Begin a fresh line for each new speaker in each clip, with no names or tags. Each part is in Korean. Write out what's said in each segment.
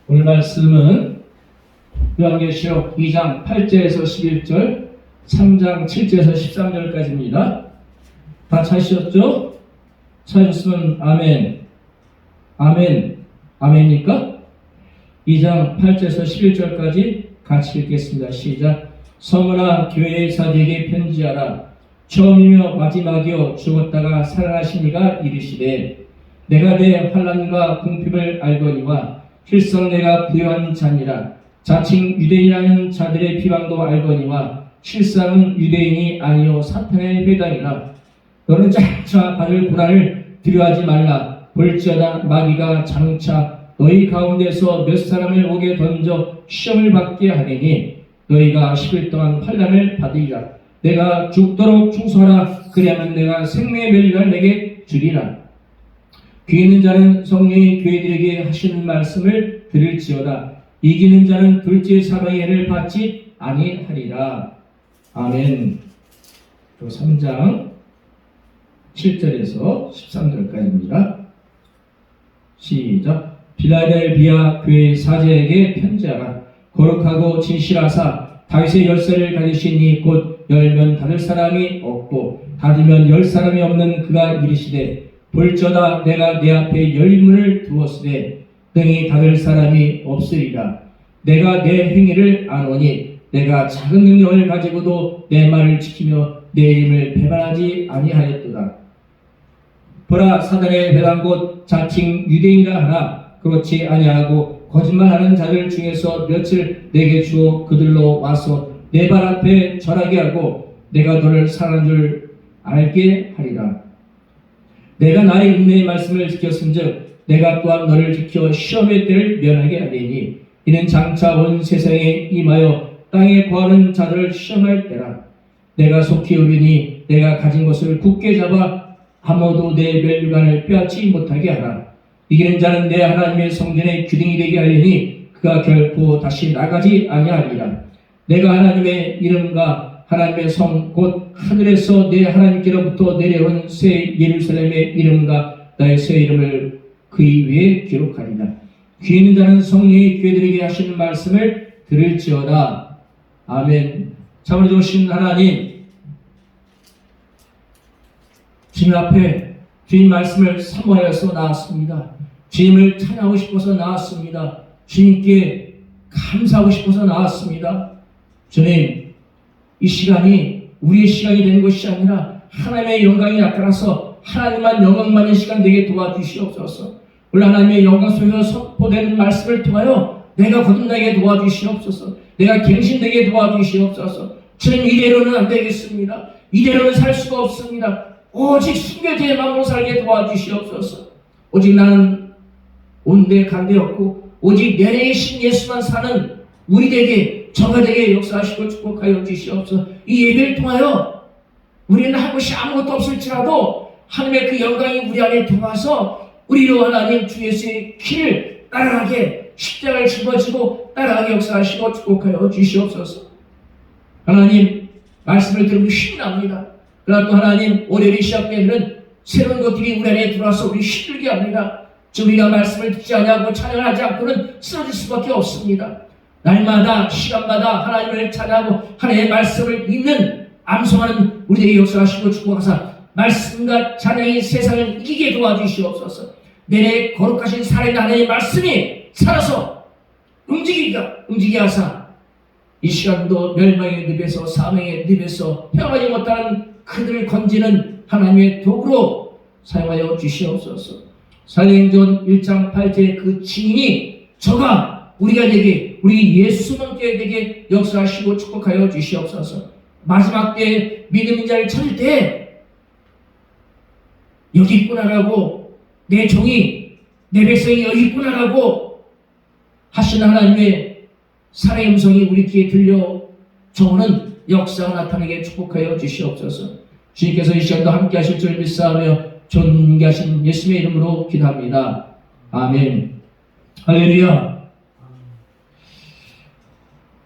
오늘 말씀은 요한계시록 2장 8절에서 11절, 3장 7절에서 13절까지입니다. 다 찾으셨죠? 찾으셨으면 아멘. 아멘. 아멘입니까? 2장 8절에서 11절까지 같이 읽겠습니다. 시작. 성은아 교회의 사도에게 편지하라. 처음이며 마지막이요 죽었다가 살아나신 이가 이르시되 내가 내 환난과 궁핍을 알거니와 실상 내가 부요한 자니라. 자칭 유대인이라는 자들의 비방도 알거니와 실상은 유대인이 아니요 사탄의 회당이라. 너는 장차 받을 고난을 두려워하지 말라. 볼지어다 마귀가 장차 너희 가운데서 몇 사람을 옥에 던져 시험을 받게 하리니 너희가 10일 동안 환난을 받으리라. 내가 죽도록 충성하라. 그리하면 내가 생명의 멸류관을 내게 주리라. 귀 있는 자는 성령이 교회들에게 하시는 말씀을 들을지어다. 이기는 자는 둘째 사망의 해를 받지 아니하리라. 아멘. 또 3장 7절에서 13절까지입니다. 시작. 빌라델비아 교회 사제에게 편지하라. 거룩하고 진실하사 다윗의 열쇠를 가지신 이 곧 열면 닫을 사람이 없고 닫으면 열 사람이 없는 그가 이르시되 볼지어다 내가 내 앞에 열린 문을 두었으되 능히 닫을 사람이 없으리라. 내가 내 행위를 아노니 내가 작은 능력을 가지고도 내 말을 지키며 내 이름을 배반하지 아니하였도다. 보라 사단의 회당 곧 자칭 유대인이라 하나 그렇지 아니하고 거짓말하는 자들 중에서 몇을 내게 주어 그들로 와서 내 발 앞에 절하게 하고 내가 너를 사랑한 줄 알게 하리라. 내가 나의 은혜의 말씀을 지켰은즉 내가 또한 너를 지켜 시험의 때를 면하게 하리니 이는 장차 온 세상에 임하여 땅에 거하는 자들을 시험할 때라. 내가 속히 오르니 내가 가진 것을 굳게 잡아 아무도 내 멸류관을 빼앗지 못하게 하라. 이기는 자는 내 하나님의 성전의 규등이 되게 하리니 그가 결코 다시 나가지 아니하리라. 내가 하나님의 이름과 하나님의 성 곧 하늘에서 내 하나님께로부터 내려온 새 예루살렘의 이름과 나의 새 이름을 그의 위에 기록하리라. 귀 있는 자는 성령이 교회들에게 하시는 말씀을 들을지어다. 아멘. 참으로 좋으신 하나님, 주님 앞에 주님 말씀을 사모하여서 나왔습니다. 주님을 찬양하고 싶어서 나왔습니다. 주님께 감사하고 싶어서 나왔습니다. 주님, 이 시간이 우리의 시간이 된 것이 아니라 하나님의 영광이 나타나서 하나님만 영광 받는 시간 되게 도와주시옵소서. 오늘 하나님의 영광 속에서 선포되는 말씀을 통하여 내가 거듭나게 도와주시옵소서. 내가 갱신되게 도와주시옵소서. 주님, 이대로는 안 되겠습니다. 이대로는 살 수가 없습니다. 오직 순교제의 마음으로 살게 도와주시옵소서. 오직 나는 온데 간데 없고 오직 내 안에 계신 예수만 사는 우리에게 저가 되게 역사하시고 축복하여 주시옵소서. 이 예배를 통하여 우리는 할 것이 아무것도 없을지라도 하나님의 그 영광이 우리 안에 들어와서 우리로 하나님 주 예수의 길을 따라가게 십자가를 짊어지고 따라가게 역사하시고 축복하여 주시옵소서. 하나님 말씀을 들으면 힘이 납니다. 그러나 또 하나님 월요일이 시작되면 새로운 것들이 우리 안에 들어와서 우리 힘들게 합니다. 우리가 말씀을 듣지 아니하고 찬양을 하지 않고는 쓰러질 수밖에 없습니다. 날마다 시간마다 하나님을 찬양하고 하나님의 말씀을 읽는 암송하는 우리에게 역사하시고 축복하사 말씀과 찬양이 세상을 이기게 도와주시옵소서. 내내 거룩하신 살아있는 하나님의 말씀이 살아서 움직이게 하사 이 시간도 멸망의 늪에서 사망의 늪에서 헤어나지 못하는 그들을 건지는 하나님의 도구로 사용하여 주시옵소서. 사도행전 1장 8절의 그 증인이 저가 우리가 되게 우리 예수님께 되게 역사하시고 축복하여 주시옵소서. 마지막 때 믿음인 자를 찾을 때 여기 있구나라고 내 종이 내 백성이 여기 있구나라고 하시는 하나님의 사랑의 음성이 우리 귀에 들려져오는 역사가 나타나게 축복하여 주시옵소서. 주님께서 이 시간도 함께 하실 줄 믿사하며 존귀하신 예수님의 이름으로 기도합니다. 아멘. 할렐루야.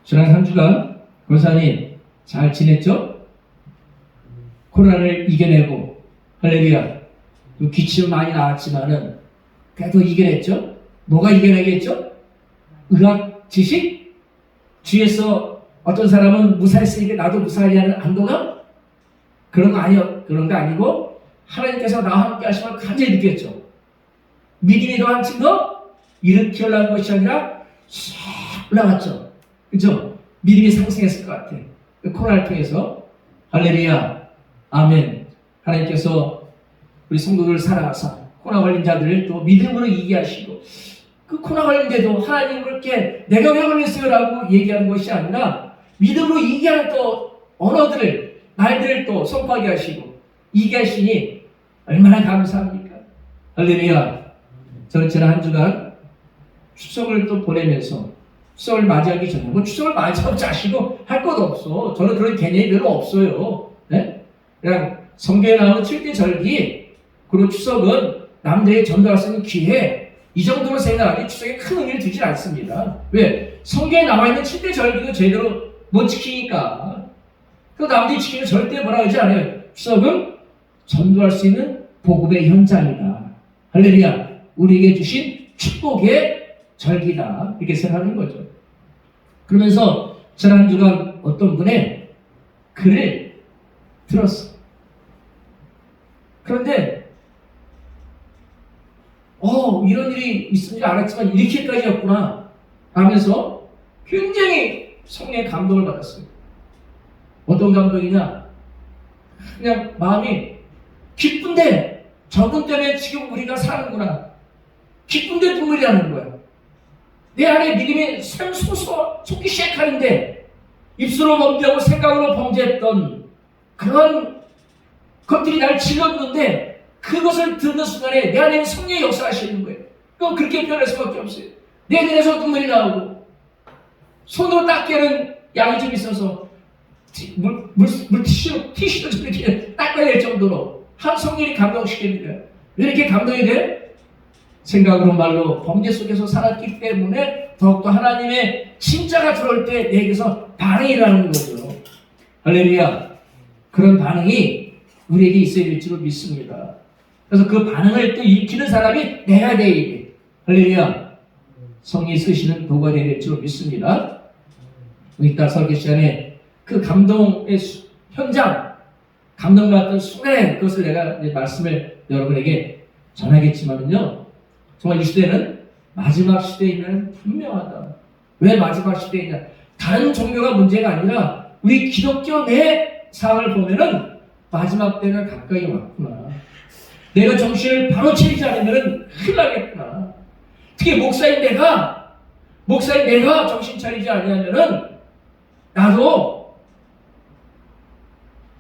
지난 한 주간 권사님 잘 지냈죠? 코로나를 이겨내고 할렐루야. 기침 많이 나왔지만은 그래도 이겨냈죠? 뭐가 이겨내겠죠? 의학 지식? 주위에서 어떤 사람은 무사했으니까 나도 무사하리라는 안도감? 그런 거 아니고 하나님께서 나와 함께 하시면 간절히 느꼈죠. 믿음이 더 한층 더 이렇게 올라간 것이 아니라 싹 올라갔죠. 그죠? 믿음이 상승했을 것 같아요. 코로나를 통해서. 할렐루야. 아멘. 하나님께서 우리 성도들을 사랑하사 코로나 걸린 자들을 또 믿음으로 이기게 하시고, 그 코로나 걸린데도 하나님 그렇게 내가 왜 걸렸어요? 라고 얘기하는 것이 아니라 믿음으로 이기게 하는 또 언어들을, 말들을 또 선포하게 하시고 이기게 하시니 얼마나 감사합니까? 할렐루야. 저는 지난 한 주간 추석을 또 보내면서, 추석을 맞이하기 전에 뭐 추석을 맞이하고 자시고 할 것도 없어. 저는 그런 개념이 별로 없어요. 네? 그냥 성경에 나오는 7대 절기, 그리고 추석은 남들에게 전달할 수 있는 기회, 이 정도로 생각하니 추석에 큰 의미를 두지 않습니다. 왜? 성경에 나와 있는 7대 절기도 제대로 못 지키니까. 그 남들이 지키면 절대 뭐라 하지 않아요. 추석은 전도할 수 있는 복음의 현장이다. 할렐루야. 우리에게 주신 축복의 절기다. 이렇게 생각하는 거죠. 그러면서 지난 한 주간 어떤 분의 글을 들었어. 그런데 이런 일이 있을 줄 알았지만 이렇게까지였구나 하면서 굉장히 성령의 감동을 받았어요. 어떤 감동이냐? 그냥 마음이 기쁜데 적응 때문에 지금 우리가 사는구나. 기쁜데 눈물이 나는 거야. 내 안에 믿음이 솟기 시작하는데 입술로 범죄하고 생각으로 범죄했던 그런 것들이 날 질렀는데, 그것을 듣는 순간에 내 안에 성령의 역사하시는 거예요. 그럼 그렇게 표현할 수밖에 없어요. 내 눈에서 눈물이 나오고 손으로 닦기에는 양이 좀 있어서 티슈도 좀 이렇게 닦아야 될 정도로 한 성령이 감동시키는 거예요. 왜 이렇게 감동이 돼? 생각으로 말로 범죄 속에서 살았기 때문에 더욱더 하나님의 진짜가 들어올 때 내게서 반응이 일어나는 거죠. 할렐루야. 그런 반응이 우리에게 있어야 될 줄로 믿습니다. 그래서 그 반응을 또 일으키는 사람이 내가 되어야 할렐루야. 성령이 쓰시는 도구가 될 줄로 믿습니다. 이따 설교 시간에 그 감동의 현장, 감동받았던 순간에 그것을 내가 이제 말씀을 여러분에게 전하겠지만은요, 정말 이 시대는 마지막 시대임은 분명하다. 왜 마지막 시대이냐? 다른 종교가 문제가 아니라 우리 기독교 내 상황을 보면은 마지막 때가 가까이 왔구나. 내가 정신을 바로 차리지 않으면 큰일 나겠구나. 특히 목사인 내가 정신 차리지 않으면은 나도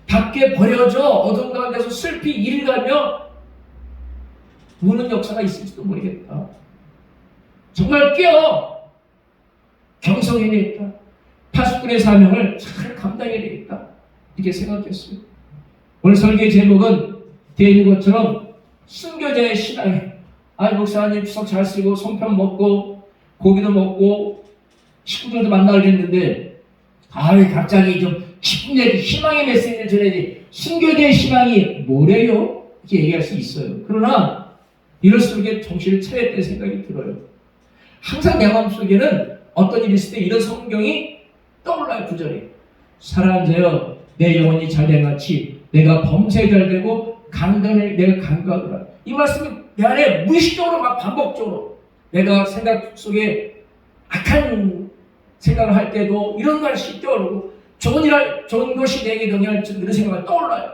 밖에 버려져 어둠 가운데서 슬피 일가며 우는 역사가 있을지도 모르겠다. 정말 깨어 경성해야 되겠다. 파수꾼의 사명을 잘 감당해야 되겠다. 이렇게 생각했어요. 오늘 설교의 제목은 되어 있는 것처럼 순교자의 신앙. 목사님 추석 잘 쓰고 송편 먹고 고기도 먹고 식구들도 만나게 됐는데 갑자기 좀 기쁜 얘기, 희망의 메시지를 전해야지. 순교자의 신앙이 뭐래요? 이렇게 얘기할 수 있어요. 그러나 이럴수록 정신을 차려야 될 생각이 들어요. 항상 내 마음속에는 어떤 일이 있을 때 이런 성경이 떠올라요. 구절이. 사랑하는 자여, 내 영혼이 잘된 같이 내가 범죄에 잘되고 강단을 내가 간과하더라. 이 말씀이 내 안에 무의식적으로 막 반복적으로 내가 생각 속에 악한 생각을 할 때도 이런 말이 떠오르고 좋은 것이 내게 영향을 주는 그런 생각이 떠올라요.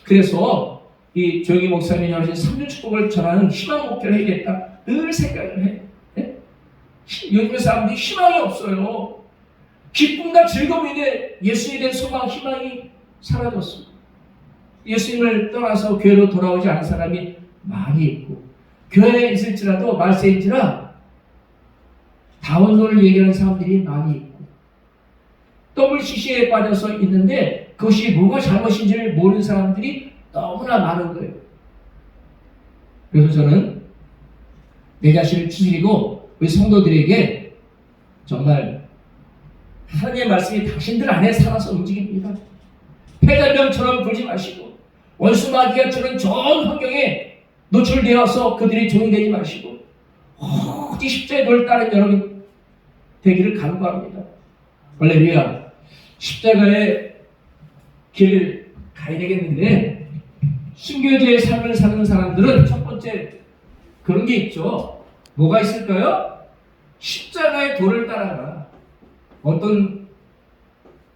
그래서 이 조영기 목사님이 하신 3주 축복을 전하는 희망 목표를 해야겠다 늘 생각을 해. 네? 요즘의 사람들이 희망이 없어요. 기쁨과 즐거움인데 예수에 대한 소망, 희망이 사라졌습니다. 예수님을 떠나서 교회로 돌아오지 않은 사람이 많이 있고, 교회에 있을지라도 말세인지라 다원론을 얘기하는 사람들이 많이 있고, WCC에 빠져서 있는데 그것이 뭐가 잘못인지를 모르는 사람들이 너무나 많은 거예요. 그래서 저는 내 자신을 추스리고 우리 성도들에게 정말 하나님의 말씀이 당신들 안에 살아서 움직입니다. 폐달병처럼 굴지 마시고 원수마귀가처럼 좋은 환경에 노출되어서 그들이 종이 되지 마시고 오직 십자가의 도를 따른 여러분 되기를 간구합니다. 할렐루야. 십자가의 길을 가야 되겠는데 순교자의 삶을 사는 사람들은 첫 번째 그런 게 있죠. 뭐가 있을까요? 십자가의 도를 따라가. 어떤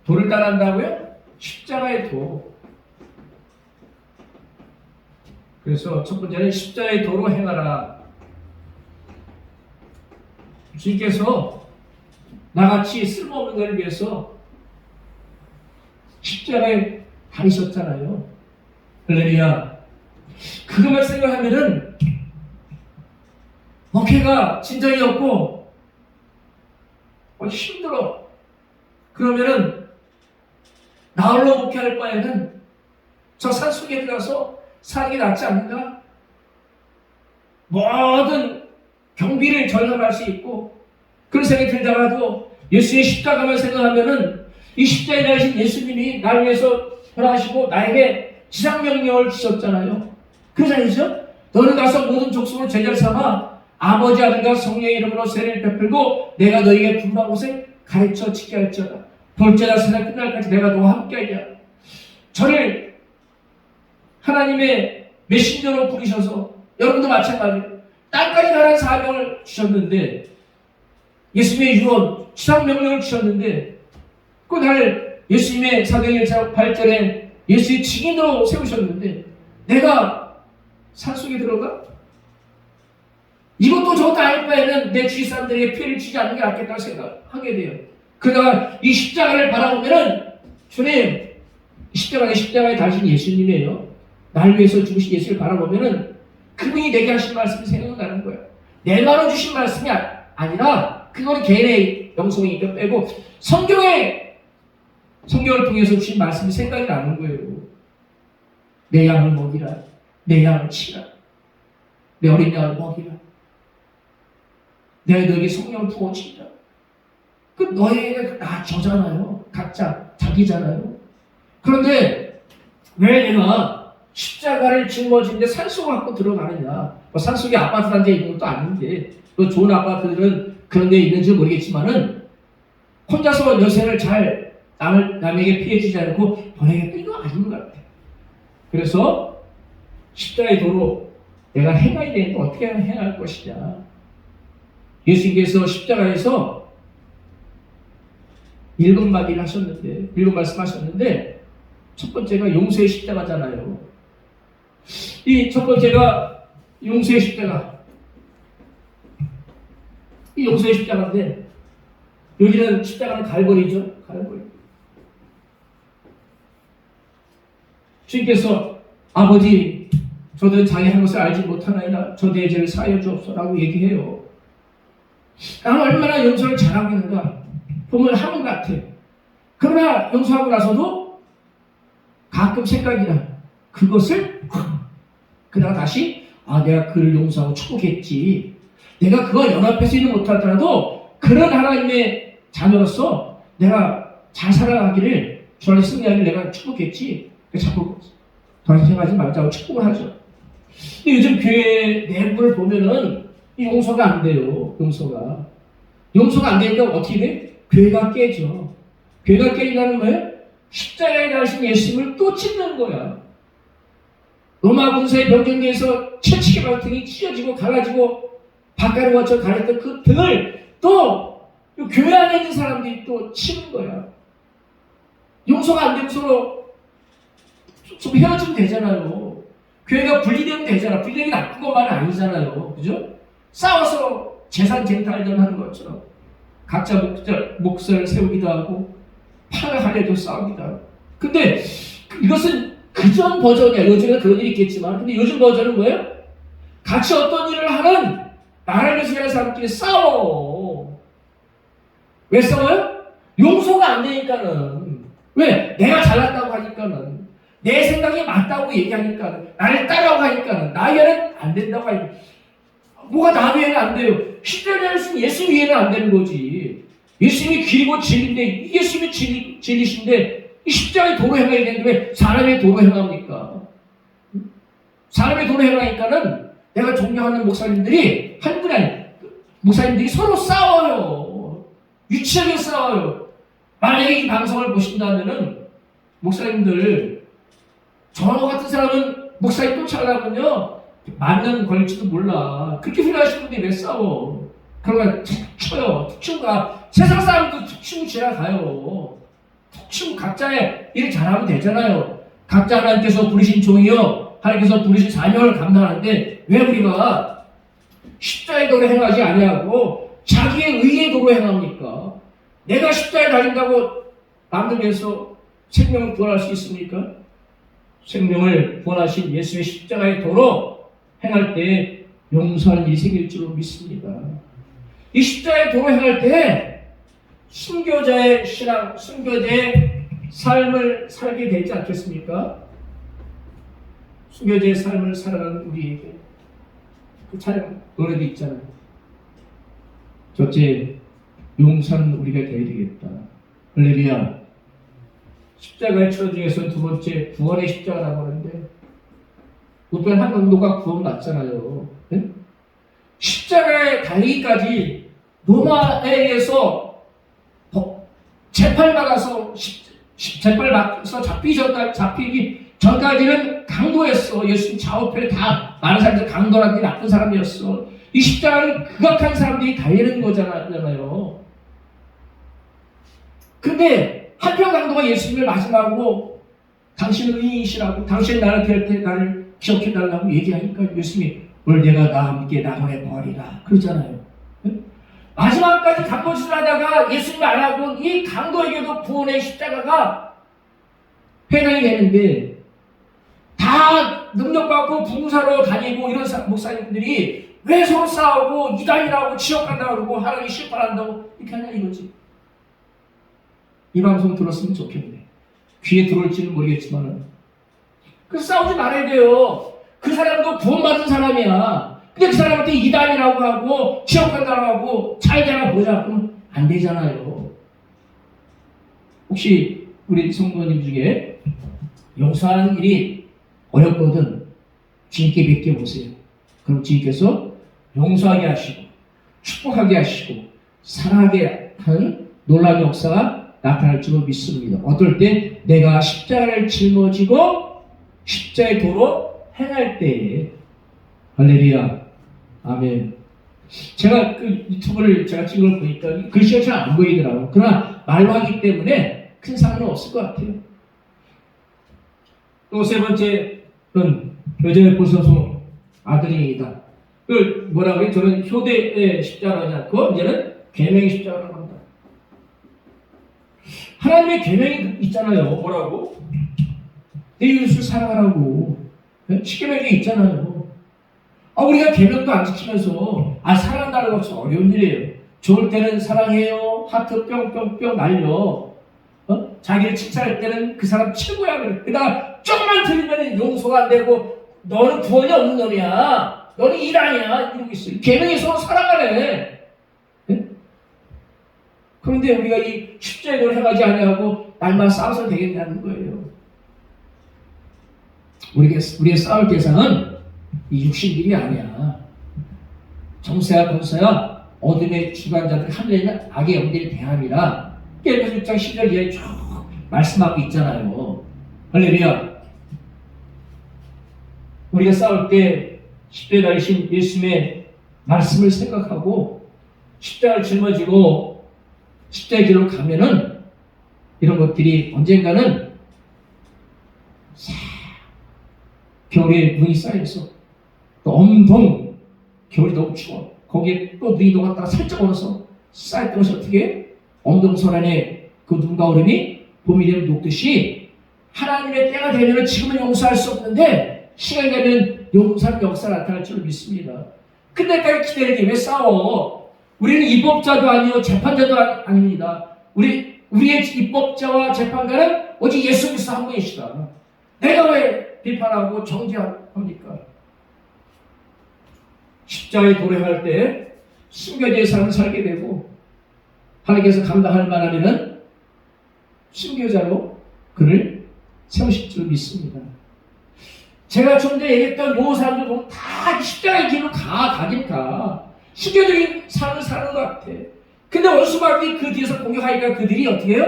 도를 따라간다고요? 십자가의 도. 그래서 첫 번째는 십자가의 도로 행하라. 주님께서 나같이 쓸모없는 것을 위해서 십자가에 다니셨잖아요. 할렐루야. 그것만 생각하면은 목회가 진정이 없고 힘들어. 그러면은 나홀로 목회할 바에는 저 산속에 들어가서 사는 게 낫지 않는가? 모든 경비를 절감할 수 있고 그런 생각이 들다가도 예수의 십자가만 생각하면은 이 십자가에 달리신 예수님이 나를 위해서 돌아가시고 나에게 지상명령을 주셨잖아요. 그러지 않으죠? 너는 가서 모든 족속을 제자를 삼아 아버지 아들과 성령의 이름으로 세례를 베풀고 내가 너에게 분부한 곳을 가르쳐 지게 할지어다. 볼째 날 세상 끝날까지 내가 너와 함께하리라. 저를 하나님의 메신저로 부르셔서 여러분도 마찬가지로 땅까지 가라는 사명을 주셨는데 예수님의 유언, 지상명령을 주셨는데 그 날 예수님의 사도행 1장 8절에 예수의 증인으로 세우셨는데 내가 산속에 들어가? 이것도 저것도 아닐 바에는 내 주위 사람들에게 피해를 주지 않는 게 낫겠다고 생각하게 돼요. 그러다가 이 십자가를 바라보면은 주님, 십자가에 달신 예수님이에요. 날 위해서 죽으신 예수를 바라보면은 그분이 내게 하신 말씀이 생각나는 거예요. 내 말로 주신 말씀이 아니라 그거는 개인의 영성이니까 빼고 성경을 통해서 주신 말씀이 생각이 나는 거예요. 내 양을 먹이라. 내 양을 치라. 내 어린 양을 먹이라. 내가 너에게 성령을 부어주리라. 그 너에게 나 저잖아요. 각자 자기잖아요. 그런데 왜 내가 십자가를 짊어지는데 산속을 갖고 들어가느냐. 산속에 아파트 단지에 있는 것도 아닌데 또 좋은 아파트들은 그런 데 있는지 모르겠지만은 혼자서 여생을 잘 남에게 피해주지 않고 보내겠다. 이거 아닌 것 같아요. 그래서 십자가의 도로 내가 행해야 되는데 어떻게 행할 것이냐. 예수님께서 십자가에서 일곱 마디를 하셨는데, 일곱 말씀하셨는데, 첫 번째가 용서의 십자가잖아요. 이 첫 번째가 용서의 십자가. 이 용서의 십자가인데, 여기는 십자가는 갈보리죠. 갈보리. 주님께서 아버지, 저들은 자기 한 것을 알지 못하나이다. 저 내 죄를 사하여 주옵소서라고 얘기해요. 나는 얼마나 용서를 잘하고 있는가 보면 하는 것 같아. 그러나 용서하고 나서도 가끔 생각이 나. 그것을 그다가 다시 내가 그를 용서하고 축복했지. 내가 그거 연합해서 일을 못하더라도 그런 하나님의 자녀로서 내가 잘 살아가기를 주 안에 승리하기를 내가 축복했지. 자꾸 더 이상 생각하지 말자고 축복을 하죠. 근데 요즘 교회 내부를 보면은 용서가 안 돼요. 용서가 안 되니까 어떻게 돼? 교회가 깨져. 교회가 깨진다는 거예요? 십자가에 달신 예수님을 또 찢는 거야. 로마 군사의 병정기에서 채찍에 맞은 등이 찢어지고 갈라지고 바깥으로 거쳐 가렸던 그 등을 또 교회 안에 있는 사람들이 또 치는 거야. 용서가 안 되면 서로 좀 헤어지면 되잖아요. 교회가 분리되면 되잖아. 분리되는 게 나쁜 것만은 아니잖아요. 그죠? 싸워서 재산 쟁탈전 하는 것처럼 각자 목소리를 세우기도 하고 팔을 하려도 싸우기도 하고. 근데 이것은 그전 버전이야. 요즘에 그런 일이 있겠지만 근데 요즘 버전은 뭐예요? 같이 어떤 일을 하는 나라를 위해서 일하는 사람끼리 싸워. 왜 싸워요? 용서가 안 되니까는. 왜? 내가 잘났다고 하니까는. 내 생각이 맞다고 얘기하니까 나를 따라오고 하니까 나 위에는 안 된다고 하니까 뭐가 나 위에는 안 돼요. 십자가에 달리신 예수 위에는 안 되는 거지. 예수님이 길이고 진리인데 예수님이 진리신데 이 십자가의 도로 행해야 되는데 왜 사람의 도로 행합니까? 사람의 도로 행하니까는 내가 존경하는 목사님들이 한 분이 아니에요. 목사님들이 서로 싸워요. 유치하게 싸워요. 만약에 이 방송을 보신다면은 목사님들 저 같은 사람은 목사님 쫓아가면요 맞는 걸지도 몰라. 그렇게 훌륭하신 분들이 왜 싸워? 그러면 쳐요. 특충가 세상 사람도 특충 지나가요. 특충 각자의 일을 잘하면 되잖아요. 각자 하나님께서 부르신 종이요 하나님께서 부르신 사명을 감당하는데 왜 우리가 십자의 도로 행하지 아니하고 자기의 의의 도로 행합니까? 내가 십자에 달린다고 남들에서 생명을 구원할 수 있습니까? 생명을 구원하신 예수의 십자가의 도로 행할 때 용서하는 일이 생길 줄로 믿습니다. 이 십자가의 도로 행할 때 순교자의 신앙, 순교자의 삶을 살게 되지 않겠습니까? 순교자의 삶을 살아가는 우리에게 그 찬양 노래도 있잖아요. 첫째, 용서는 우리가 되어야 되겠다. 할렐루야. 십자가의 처 중에서 두 번째, 구원의 십자가라고 하는데 우편 한강도가 구원받잖아요. 네? 십자가에 달리기까지 로마에 의해서 재판받아서 재판받아서 잡히기 전까지는 강도였어. 예수님 좌우편에 다 많은 사람들 강도라든지 나쁜 사람이었어. 이 십자가는 극악한 사람들이 달리는 거잖아요. 근데 한편 강도가 예수님을 마지막으로 당신은 의인이시라고 당신은 나를 대할 때 나를 기억해달라고 얘기하니까 예수님이 오늘 내가 나와 함께 나보내 버리라 그러잖아요. 마지막까지 강도짓을 하다가 예수님이 안 하고 이 강도에게도 구원의 십자가가 회당이 되는데 다 능력받고 부흥사로 다니고 이런 목사님들이 왜 서로 싸우고 이단이라고 지옥 간다고 그러고 하나님 심판한다고 이렇게 하냐 이거지. 이 방송 들었으면 좋겠네. 귀에 들어올지는 모르겠지만 그래서 싸우지 말아야 돼요. 그 사람도 구원받은 사람이야. 근데 그 사람한테 이단이라고 하고 지옥 간다고 하고 차이잖아 보자 그러면 안 되잖아요. 혹시 우리 성도님 중에 용서하는 일이 어렵거든 주님께 뵙게 보세요. 그럼 주님께서 용서하게 하시고 축복하게 하시고 사랑하게 하는 놀라운 역사가 나타날 줄로 믿습니다. 어떨 때 내가 십자가를 짊어지고 십자의 도로 행할 때에 할렐루야 아멘. 제가 그 유튜브를 제가 찍은 걸 보니까 글씨가 잘 안 보이더라고요. 그러나 말로 하기 때문에 큰 상관은 없을 것 같아요. 또 세 번째는 여전히 보소서 아들이다. 그걸 뭐라 그래요? 저는 효대의 십자가라고 하지 않고 이제는 계명의 십자가라고 합니다. 하나님의 계명이 있잖아요. 뭐라고? 내 이웃을 사랑하라고. 십계명이 있잖아요. 우리가 계명도 안 지키면서 사랑한다는 것은 어려운 일이에요. 좋을 때는 사랑해요. 하트 뿅뿅뿅 날려. 자기를 칭찬할 때는 그 사람 최고야 그래. 그러다가 조금만 틀리면 용서가 안 되고 너는 구원이 없는 놈이야. 너는 이란이야. 이러고 있어요. 계명이 서로 사랑하네. 네? 그런데 우리가 이 십자가를 행하지 아니하고 날만 싸워서 되겠냐는 거예요. 우리의 싸울 대상은 이 육신들이 아니야. 정세야 권세야 어둠의 주관자들 하늘에 있는 악의 영들이 대함이라 깨르면서 6장 10절 이하에 쭉 말씀하고 있잖아요. 할렐루야. 우리가 싸울 때 십자가에 달리신 예수님의 말씀을 생각하고 십자가를 짊어지고 십자가의 길로 가면은 이런 것들이 언젠가는 겨울에 눈이 쌓여서 또 엄동 겨울이 너무 추워. 거기에 또 눈이 녹았다가 살짝 얼어서 쌓였던 것이 어떻게 엄동선 안에 그 눈과 얼음이 봄이 되면 녹듯이 하나님의 때가 되면 지금은 용서할 수 없는데 시간이 되면 용서하는 역사가 나타날 줄 믿습니다. 그때까지 기다리니 왜 싸워? 우리는 입법자도 아니요 재판자도 아닙니다. 우리의 입법자와 재판관은 오직 예수 그리스도 한 분이시다. 내가 왜 비판하고 정죄합니까? 십자가에 도래할 때 순교자의 삶을 살게 되고 하나님께서 감당할 만하면 순교자로 그를 세우실 줄 믿습니다. 제가 좀 전에 얘기했던 요 사람들 보면 다 십자가의 길로 가긴 가. 순교적인 삶을 사는 것 같아. 근데 원수마귀 그 뒤에서 공격하니까 그들이 어떻게 해요?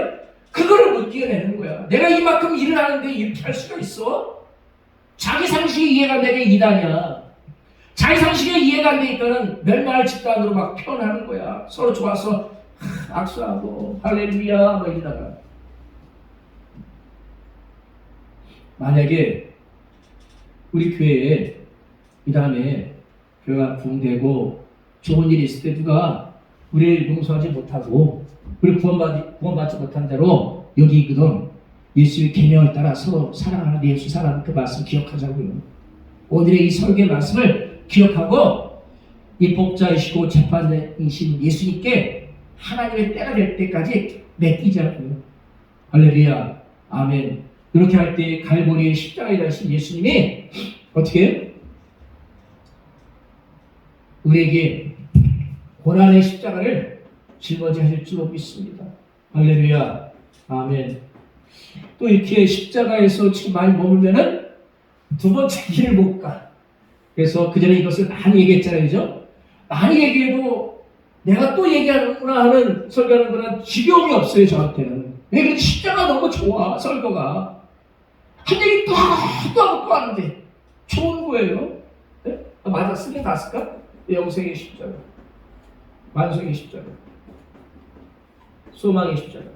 그거를 못 이겨내는 거야. 내가 이만큼 일을 하는데 이렇게 할 수가 있어? 자기 상식이 이해가 안 되게 이단이야. 자기 상식에 이해가 안 되니까는 멸망할 집단으로 막 표현하는 거야. 서로 좋아서 악수하고 할렐루야 뭐 이러다가 만약에 우리 교회에 이 다음에 교회가 부흥되고 좋은 일이 있을 때 누가 우리를 용서하지 못하고 우리 구원받지 못한 대로 여기 있거든. 예수의 계명을 따라 서로 사랑하는 예수 사랑하는 그 말씀 기억하자고요. 오늘의 이 설교의 말씀을 기억하고 이 복자이시고 재판이신 예수님께 하나님의 때가 될 때까지 맡기자고요. 할렐루야. 아멘. 이렇게 할 때 갈보리의 십자가에 달리신 예수님이 어떻게 해요? 우리에게 고난의 십자가를 짊어지실 줄로 믿습니다. 할렐루야. 아멘. 또 이렇게 십자가에서 지금 많이 머물면은 두 번째 길을 못 가. 그래서 그 전에 이것을 많이 얘기했잖아요. 그죠? 많이 얘기해도 내가 또 얘기하는구나 하는 설교하는 거는 지겨움이 없어요. 저한테는. 왜 그런지 십자가 너무 좋아. 설교가. 한 얘기 또 하고 또 하는데 좋은 거예요. 네? 맞아. 쓰긴 다 쓸까? 영생의 십자가. 만성의 십자가. 소망의 십자가.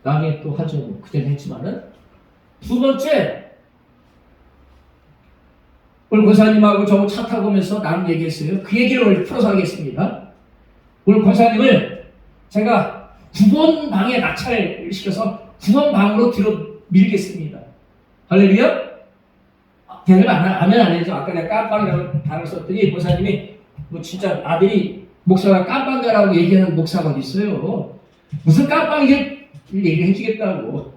나중에 또 하죠. 뭐 그때는 했지만은. 두 번째, 오늘 권사님하고 저 차 타고 오면서 나눈 얘기했어요. 그 얘기를 오늘 풀어서 하겠습니다. 오늘 권사님을 제가 9번 방에 낙찰을 시켜서 9번 방으로 뒤로 밀겠습니다. 할렐루야? 대답 하면 안 되죠. 아까 내가 깜빵이라고 단어를 썼더니 권사님이 뭐 진짜 아들이 목사가 깜빵가라고 얘기하는 목사가 어디 있어요. 무슨 깜빵이지? 얘기를 해주겠다고.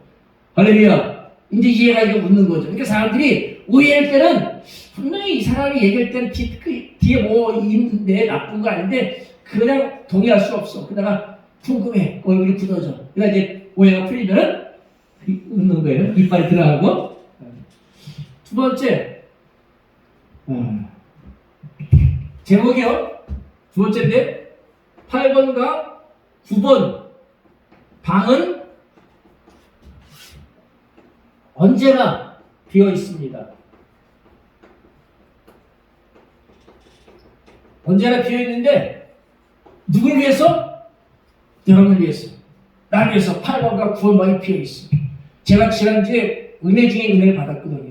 할렐루야. 이제 이해가 이거 묻는 거죠. 그러니까 사람들이 오해할 때는 분명히 이 사람이 얘기할 때는 뒤에 뭐 있는데 나쁜 거 아닌데 그냥 동의할 수 없어. 그러다가 궁금해. 얼굴이 굳어져. 그러니까 이제 오해가 풀리면은 웃는 거예요. 이빨 들어가고. 두 번째, 제목이요. 두 번째인데 8번과 9번 방은 언제나 비어 있습니다. 언제나 비어 있는데 누굴 위해서? 여러분을 위해서. 나를 위해서 8번과 9번 방이 비어 있어. 제가 지난주에 은혜 중에 은혜를 받았거든요.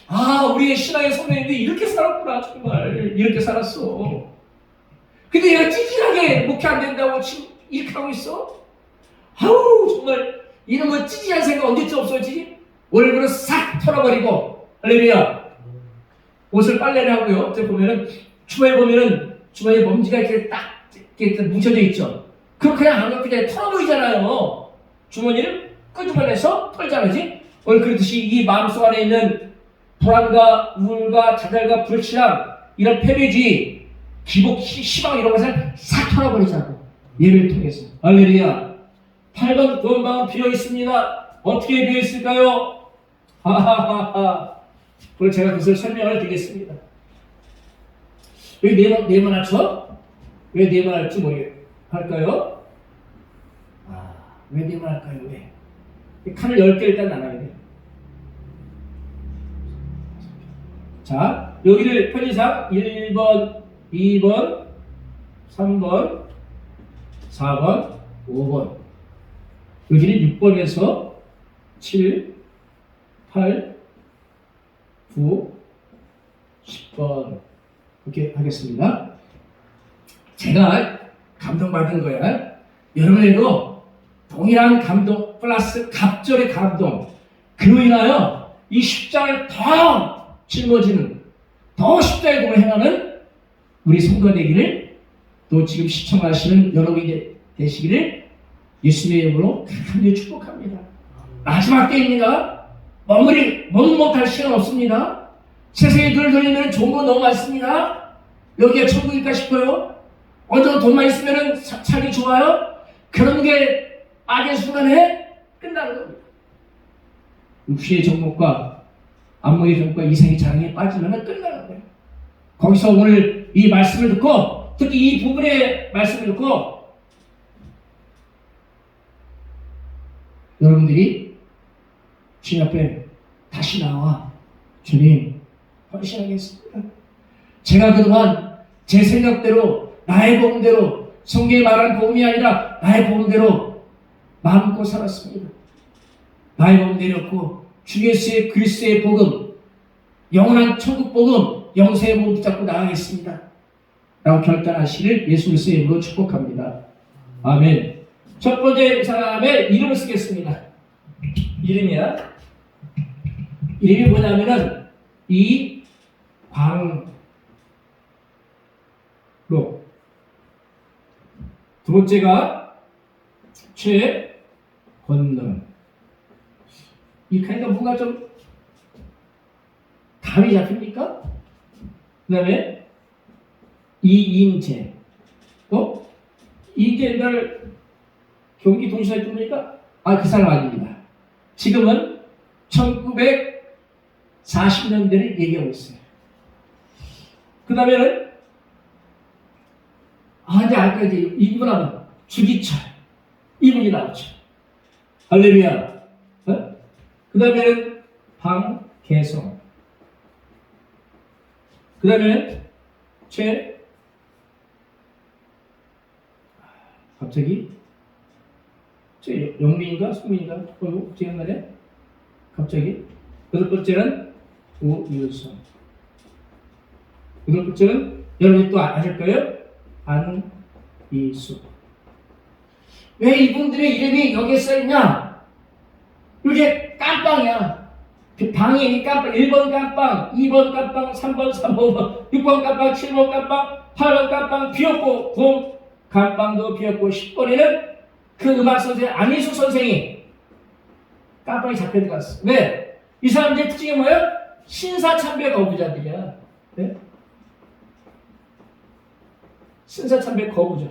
아, 우리의 신앙의 선배님들이 이렇게 살았구나. 정말 이렇게 살았어. 근데 얘가 찌질하게 목회 안 된다고 지금 이렇게 하고 있어? 아우, 정말 이런 거 찌질한 생각 언제쯤 없어지지? 얼굴을 싹 털어버리고. 할렐루야. 옷을 빨래를 하고요. 제가 보면은 주머니에 보면은 주머니에 먼지가 이렇게 딱 이렇게 뭉쳐져 있죠. 그럼 그냥 안 갖고 그냥 털어버리잖아요. 주머니를 끄집어내서 털잖아지. 오늘 그렇듯이 이 마음속 안에 있는 불안과 우울과 좌절과 불신앙, 이런 패배주의, 기복, 시방 이런 것을 싹 털어버리자고. 예배를 통해서. 할렐루야. 8번 구원방은 비어 있습니다. 어떻게 비어 있을까요? 하하하하. 오늘 제가 그것을 설명을 드리겠습니다. 왜 네번 할죠? 왜 네번 할지 할까요? 왜 네번 할까요? 왜? 칸을 10개 일단 나눠야 돼. 자, 여기를 편의상 1번, 2번, 3번, 4번, 5번. 여기는 6번에서 7, 8, 9, 10번. 이렇게 하겠습니다. 제가 감동받은 거야. 여러분에도 동일한 감동 플러스 갑절의 감동. 그로 인하여 이 십자가를 더 짊어지는, 더 십자가의 도를 행하는 우리 성도가 되기를, 또 지금 시청하시는 여러분이 되시기를 예수님의 이름으로 간절히 축복합니다. 마지막 때입니다. 머무리 못할 시간 없습니다. 세상에 눈을 돌리면 좋은 거 너무 많습니다. 여기가 천국일까 싶어요. 어느 돈만 있으면 살기 좋아요. 그런 게 악의 순간에 끝나는 겁니다. 육신의 정욕과 안목의 정욕과 이생의 자랑에 빠지면 끝나는 거예요. 거기서 오늘 이 말씀을 듣고, 특히 이 부분의 말씀을 듣고 여러분들이 주님 앞에 다시 나와 주님 헌신하겠습니다. 제가 그동안 제 생각대로 나의 복음대로 성경에 말한 복음이 아니라 나의 복음대로 마음껏 살았습니다. 나의 복음 내렸고 주 예수의 그리스도의 복음, 영원한 천국 복음, 영생의 복음 붙잡고 나가겠습니다 라고 결단하시길 예수 그리스도의 이름으로 축복합니다. 아멘. 첫 번째 사람의 이름을 쓰겠습니다. 이름이 뭐냐면은 이광록. 두 번째가 최건능. 이 카니까 뭔가 좀 감이 잡힙니까? 그 다음에 이인재. 이인재 옛날 경기 동시에 뜹니까? 그 사람 아닙니다. 지금은 1940년대를 얘기하고 있어요. 그 다음에는 이제 이분 하면 주기철. 이분이 나오죠. 할렐루야. 그 다음에는 방개성. 그 다음에는 갑자기 영민인가 송민인가 기억나네? 갑자기 여덟 번째는 오유성. 여덟 번째는 여러분이 또 아실 거예요? 안이수. 왜 이분들의 이름이 여기에 써있냐? 이게 깜빵이야. 그 방이 깜빵. 1번 깜빵, 2번 깜빵, 3번, 3번, 6번 깜빵, 7번 깜빵, 8번 깜빵, 비었고 9번 깜빵도 비었고 10번에는 그 음악 선생 안희수 선생이 깜빵에 잡혀 들어갔어. 왜? 이 사람들의 특징이 뭐예요? 신사참배 거부자들이야. 네? 신사참배 거부자.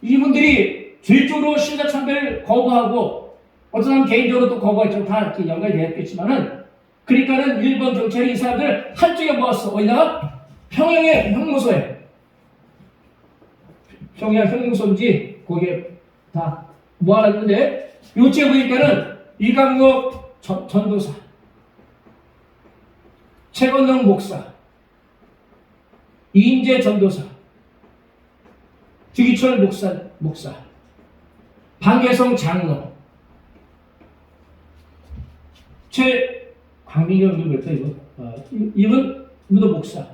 이분들이 죄적으로 신사참배를 거부하고 어떤 사람 개인적으로 또 거부했죠. 다 이렇게 연관이 되었겠지만은 그러니까는 일본 경찰이 이 사람들을 한쪽에 모았어. 어디다가? 평양의 형무소에. 평양 형무소인지 거기에 다 모아놨는데 요쪽에 보니까는 이강록 전도사, 최건능 목사, 이인재 전도사, 주기철 목사, 방개성 장로, 광민경 누구일까 이거? 이분 무도 목사,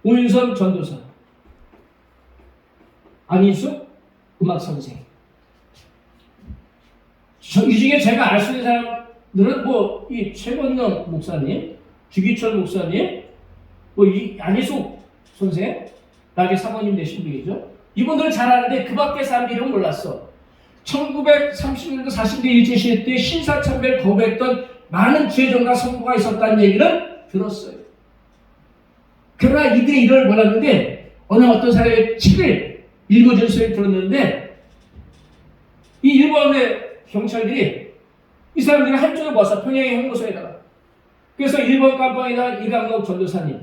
오윤선 전도사, 안인숙 음악 선생. 이 중에 제가 알 수 있는 사람들은 이 최건능 목사님, 주기철 목사님, 이 안희숙 선생, 나중에 사모님 되신 분이죠. 이분들은 잘 아는데 그 밖에 사람 이름은 몰랐어. 1930년대 40대 일제시대 때 신사참배를 거부했던 많은 죄정과 선고가 있었다는 얘기는 들었어요. 그러나 이들의 이름을 몰랐는데 어느 어떤 사람의 책을 읽어준 소리를 들었는데 이 일본의 경찰들이 이 사람들을 한쪽에 모아서 평양의 형무소에다가 그래서 1번 깜빵이나 이강록 전도사님,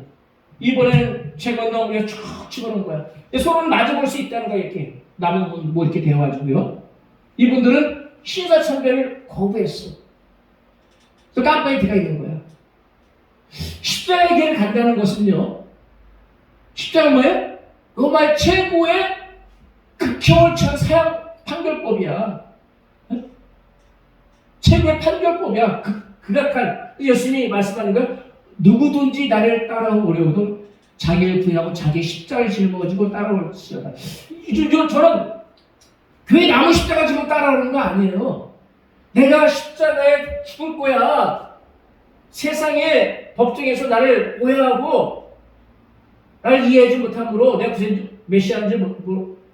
이번에는 최건능 우리가 쭉 집어넣은 거야. 서로는 마주볼 수 있다는 거야. 이렇게 남은 이렇게 되어가지고요. 이분들은 신사참배를 거부했어. 그래서 깜빵에 들어가 있는 거야. 십자가의 길을 간다는 것은요, 십자가 뭐예요? 로마의 최고의 극형을 취한 사형 판결법이야. 최고의 판결법이야. 극악한. 예수님이 말씀하는 거야. 누구든지 나를 따라오려거든 자기를 부인하고 자기 십자가를 짊어지고 따라올지어다. 저는 교회 나무 십자가 지고 따라오는 거 아니에요. 내가 십자가에 죽을 거야. 세상의 법정에서 나를 오해하고 나를 이해하지 못함으로 내가 무슨 메시아인지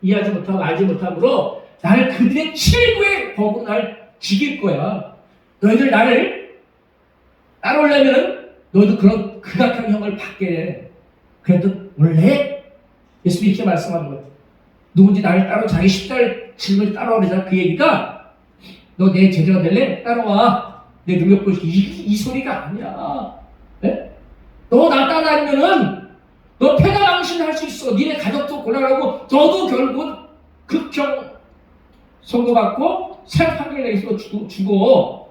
이해하지 못하고 알지 못함으로 나를 그들의 최고의 법으로 나를 죽일 거야. 너희들 나를 따라오려면 너희도 그런 극악한 형을 받게 해. 그래도 원래 예수님이 이렇게 말씀하는 거예요. 누군지 나를 따라 자기 십자가를 짊어지고 따라오려잖아. 그 얘기가 너 내 제자가 될래? 따라와. 내 능력 보여줄게. 이 소리가 아니야. 네? 너 나 따라다니면은 너 너 패가망신할 수 있어. 니네 가족도 곤란하고 너도 결국 극형 선고받고 살 판결 내서 죽어.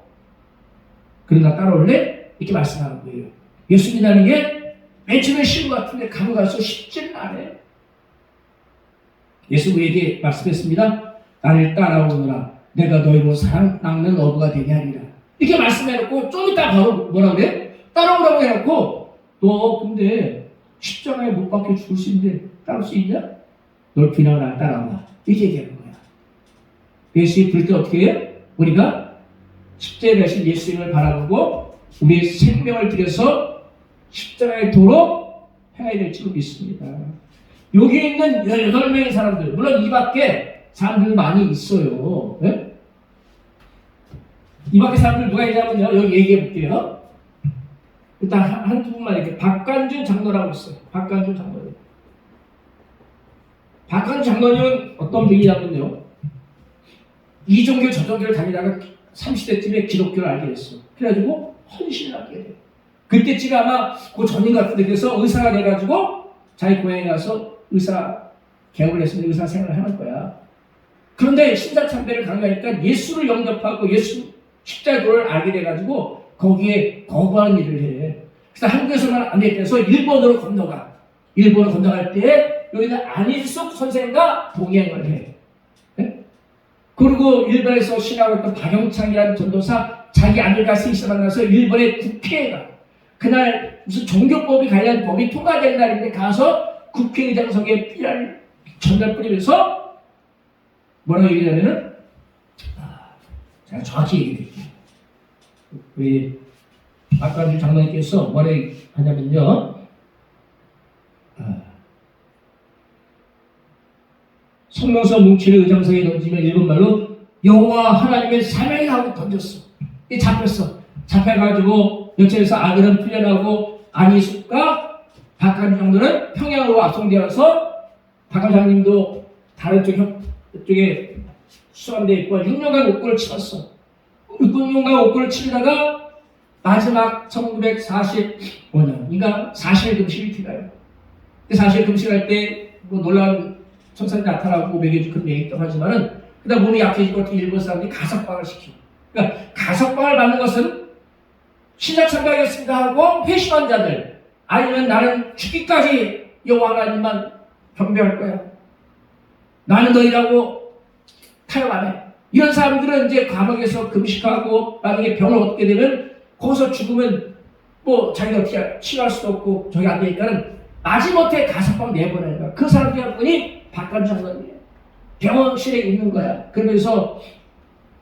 그러나 따라올래? 이렇게 말씀하는 거예요. 예수 믿는 게 맨 처음에 쉬운 것 같은데 가고 가서 쉽지는 않아요. 예수 우리에게 말씀했습니다. 나를 따라오느라 내가 너희로 사랑 낚는 어부가 되게 하리라. 이렇게 말씀해놓고 좀 이따 바로 뭐라 그래? 따라오라고 해놓고 너 근데 십자가에 못 박혀 죽을 수 있는데 따라올 수 있냐? 널 비난을 안 따라와. 이렇게 얘기하는 거야. 예수님 부를 때 어떻게 해요? 우리가 십자가에 가신 예수님을 바라보고 우리의 생명을 들여서 십자가의 도로 행해야 될지 믿습니다. 여기 있는 18명의 사람들, 물론 이 밖에 사람들 많이 있어요. 네? 이 밖에 사람들 누가 있냐면요, 여기 얘기해 볼게요. 일단 한두 분만 이렇게 박관준 장로라고 있어요. 박관준 장로님. 박관준 장로님은 어떤 분이냐면요, 이 종교 저 종교를 다니다가 30대쯤에 기독교를 알게 됐어. 그래가지고 헌신을 하게 돼요. 그때쯤에 아마 그 전인 같은데, 그래서 의사가 돼가지고 자기 고향에 가서 의사 개업을 했으면 의사 생활을 하는 거야. 그런데 신사참배를 강요하니까 예수를 영접하고 예수 십자도를 알게 돼가지고 거기에 거부하는 일을 해. 그래서 한국에서만 안 돼서 일본으로 건너가. 일본으로 건너갈 때 여기는 안일숙 선생과 동행을 해. 네? 그리고 일본에서 신하고 있던 박영창이라는 전도사 자기 아들과 셋이 만나서 일본의 국회에 가. 그날 무슨 종교법이 관련 법이 통과된 날인데 가서 국회의장석에 피를 전달 뿌리면서 뭐라고 얘기하냐면은, 제가 정확히 얘기해드릴게요. 우리 박관주 장로님께서 뭐라고 하냐면요, 성명서 뭉치를 의장석에 던지면 일본말로 여호와 하나님의 사명이 하고 던졌어. 이 잡혔어. 잡혀가지고 연천에서 아들은 풀려나고 안희숙과 박관주 장로는 평양으로 압송되어서 박관주 장님도 다른 쪽에 수감되어 있고 6년간 옥고를 치렀어. 6년간 옥고를 치르다가 마지막 1945년 그러니까 40일 금식을 기다려요. 40일 금식할 때 뭐 놀라운 천사들이 나타나고 먹여주고 그런 얘기 있다고 하지만은 그다음 몸이 약해지고 일본 사람들이 가석방을 시키고, 그러니까 가석방을 받는 것은 신약 참가하겠습니다 하고 회심한 자들, 아니면 나는 죽기까지 여호와 하나님만 경배할 거야, 나는 너희라고 타협 안 해, 이런 사람들은 이제 감옥에서 금식하고 만약에 병을 얻게 되면 거기서 죽으면 뭐 자기가 어떻게 치료할 수도 없고 저기 안 되니까는 마지못해 가석방 내보내는 거야. 그 사람 중에 한 분이 박관주 장로님이에요. 병원실에 있는 거야. 그러면서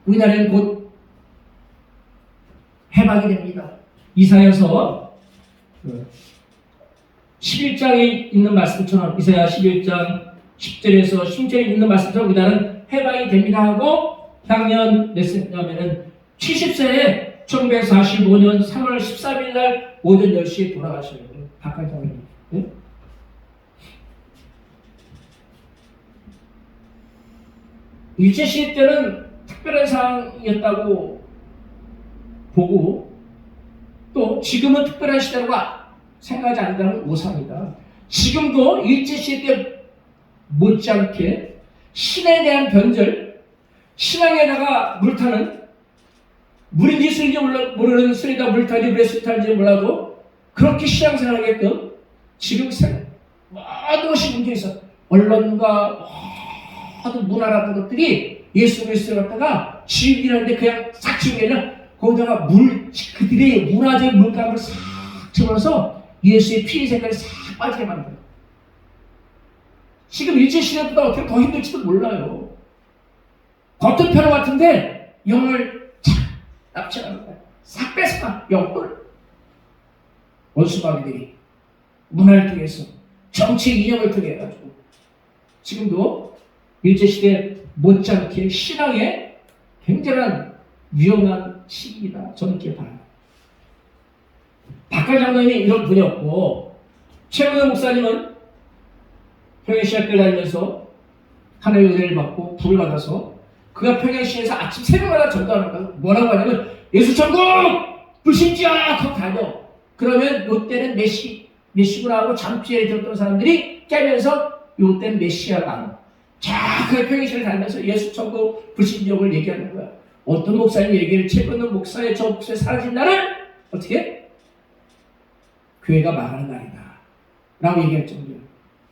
우리나라는 곧 해방이 됩니다. 이사야서 11장에 있는 말씀처럼, 이사야 11장 10절에서 10절에 있는 말씀처럼 우리나라는 해방이 됩니다 하고 향년 몇 세냐면은 70세에 1945년 3월 13일 날 오전 10시에 돌아가셔요. 박관주 장로님. 네? 일제시대 때는 특별한 상황이었다고 보고 또 지금은 특별한 시대라고 생각하지 않는다는 오산이다. 지금도 일제시대 때 못지않게 신에 대한 변절, 신앙에다가 물타는, 물인지 술인지 모르는 술에다 물타지 물에 술 타는지 몰라도 그렇게 신앙생활을 하게끔 지금 모든 것이 문제 있어. 언론과 모든 문화라는 것들이 예수 그리스도를 갖다가 지우기라는데 그냥 싹 지우는 게 아니라 거기다가 그들의 문화적 물감을 싹 집어넣어서 예수의 피의 색깔이 싹 빠지게 만들어요. 지금 일제시대보다 어떻게 더 힘들지도 몰라요. 겉은 편한 것 같은데 영을 착 납치하는 거야. 싹 뺏어가, 영을. 원수마귀들이 문화를 통해서 정치 이념을 통해 가지고 지금도 일제시대 못지않게 신앙에 굉장한 위험한 시기이다. 저는 이렇게 봐요. 박관주 장로님이 이런 분이었고, 최근의 목사님은 평양시학교를 다니면서 하나님의 은혜를 받고 불을 받아서 그가 평양시에서 아침 새벽마다 전도하는 거예요. 뭐라고 하냐면 예수 천국 불신지야 하고 다녀. 그러면 이때는 몇 시? 메시구나 하고 잠시에 들었던 사람들이 깨면서 요때 메시아가 안 와. 자, 그 평행실을 달면서 예수 천국 불신족을 얘기하는 거야. 어떤 목사님 얘기를 채끊는 목사의 저 목사에 사라진 날을 어떻게? 교회가 망하는 날이다 라고 얘기할 정도예요.